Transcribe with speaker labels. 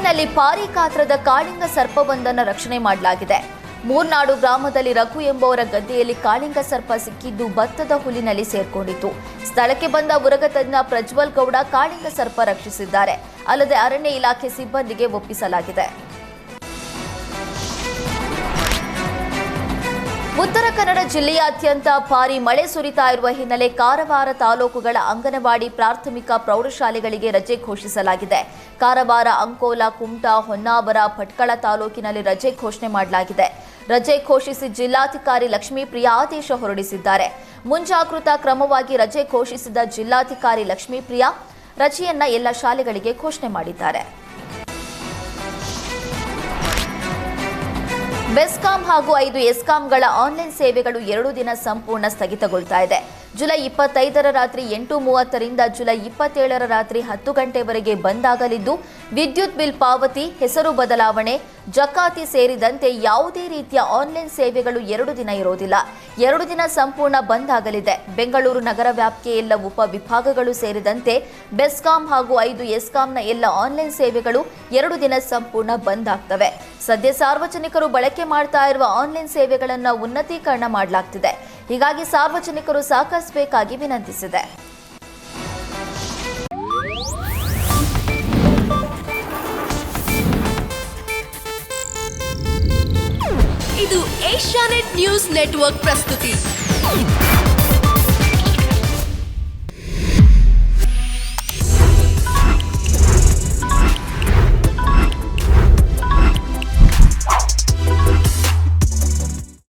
Speaker 1: ಹುಲ್ಲಿನಲ್ಲಿ ಪಾರಿ ಗಾತ್ರದ ಕಾಳಿಂಗ ಸರ್ಪವೊಂದನ್ನು ರಕ್ಷಣೆ ಮಾಡಲಾಗಿದೆ. ಮೂರ್ನಾಡು ಗ್ರಾಮದಲ್ಲಿ ರಘು ಎಂಬುವರ ಗದ್ದೆಯಲ್ಲಿ ಕಾಳಿಂಗ ಸರ್ಪ ಸಿಕ್ಕಿದ್ದು ಭತ್ತದ ಹುಲ್ಲಿನಲ್ಲಿ ಸೇರ್ಕೊಂಡಿತ್ತು. ಸ್ಥಳಕ್ಕೆ ಬಂದ ಉರಗ ತಜ್ಞ ಪ್ರಜ್ವಲ್ ಗೌಡ ಕಾಳಿಂಗ ಸರ್ಪ ರಕ್ಷಿಸಿದ್ದಾರೆ. ಅಲ್ಲದೆ ಅರಣ್ಯ ಇಲಾಖೆ ಸಿಬ್ಬಂದಿಗೆ ಒಪ್ಪಿಸಲಾಗಿದೆ. ಉತ್ತರ ಕನ್ನಡ ಜಿಲ್ಲೆಯಾದ್ಯಂತ ಭಾರೀ ಮಳೆ ಸುರಿತಾ ಇರುವ ಹಿನ್ನೆಲೆ ಕಾರವಾರ ತಾಲೂಕುಗಳ ಅಂಗನವಾಡಿ ಪ್ರಾಥಮಿಕ ಪ್ರೌಢಶಾಲೆಗಳಿಗೆ ರಜೆ ಘೋಷಿಸಲಾಗಿದೆ. ಕಾರವಾರ, ಅಂಕೋಲ, ಕುಮಟಾ, ಹೊನ್ನಾವರ, ಭಟ್ಕಳ ತಾಲೂಕಿನಲ್ಲಿ ರಜೆ ಘೋಷಣೆ ಮಾಡಲಾಗಿದೆ. ರಜೆ ಘೋಷಿಸಿ ಜಿಲ್ಲಾಧಿಕಾರಿ ಲಕ್ಷ್ಮೀಪ್ರಿಯಾ ಆದೇಶ ಹೊರಡಿಸಿದ್ದಾರೆ. ಮುಂಜಾಗೃತಾ ಕ್ರಮವಾಗಿ ರಜೆ ಘೋಷಿಸಿದ ಜಿಲ್ಲಾಧಿಕಾರಿ ಲಕ್ಷ್ಮೀಪ್ರಿಯಾ ರಜೆಯನ್ನ ಎಲ್ಲ ಶಾಲೆಗಳಿಗೆ ಘೋಷಣೆ ಮಾಡಿದ್ದಾರೆ. ಬೆಸ್ಕಾಂ ಹಾಗೂ 5 ಎಸ್ಕಾಂಗಳ ಆನ್ಲೈನ್ ಸೇವೆಗಳು 2 ದಿನ ಸಂಪೂರ್ಣ ಸ್ಥಗಿತಗೊಳ್ತಾ ಇದೆ. ಜುಲೈ 25ರ ರಾತ್ರಿ 8:30ರಿಂದ ಜುಲೈ 27ರ ರಾತ್ರಿ 10 ಗಂಟೆವರೆಗೆ ಬಂದ್ ಆಗಲಿದ್ದು, ವಿದ್ಯುತ್ ಬಿಲ್ ಪಾವತಿ, ಹೆಸರು ಬದಲಾವಣೆ, ಜಕಾತಿ ಸೇರಿದಂತೆ ಯಾವುದೇ ರೀತಿಯ ಆನ್ಲೈನ್ ಸೇವೆಗಳು 2 ದಿನ ಇರೋದಿಲ್ಲ. 2 ದಿನ ಸಂಪೂರ್ಣ ಬಂದ್ ಆಗಲಿದೆ. ಬೆಂಗಳೂರು ನಗರ ವ್ಯಾಪ್ತಿಯ ಎಲ್ಲ ಉಪವಿಭಾಗಗಳು ಸೇರಿದಂತೆ ಬೆಸ್ಕಾಂ ಹಾಗೂ 5 ಎಸ್ಕಾಂನ ಎಲ್ಲ ಆನ್ಲೈನ್ ಸೇವೆಗಳು 2 ದಿನ ಸಂಪೂರ್ಣ ಬಂದ್ ಆಗ್ತವೆ. ಸದ್ಯ ಸಾರ್ವಜನಿಕರು ಬಳಕೆ ಮಾಡ್ತಾ ಇರುವ ಆನ್ಲೈನ್ ಸೇವೆಗಳನ್ನು ಉನ್ನತೀಕರಣ ಮಾಡಲಾಗ್ತಿದೆ. ಹೀಗಾಗಿ ಸಾರ್ವಜನಿಕರು ಸಹಕರಿಸಬೇಕಾಗಿ ವಿನಂತಿಸಿದೆ.
Speaker 2: ಇದು ಏಷ್ಯಾನೆಟ್ ನ್ಯೂಸ್ ನೆಟ್ವರ್ಕ್ ಪ್ರಸ್ತುತಿ.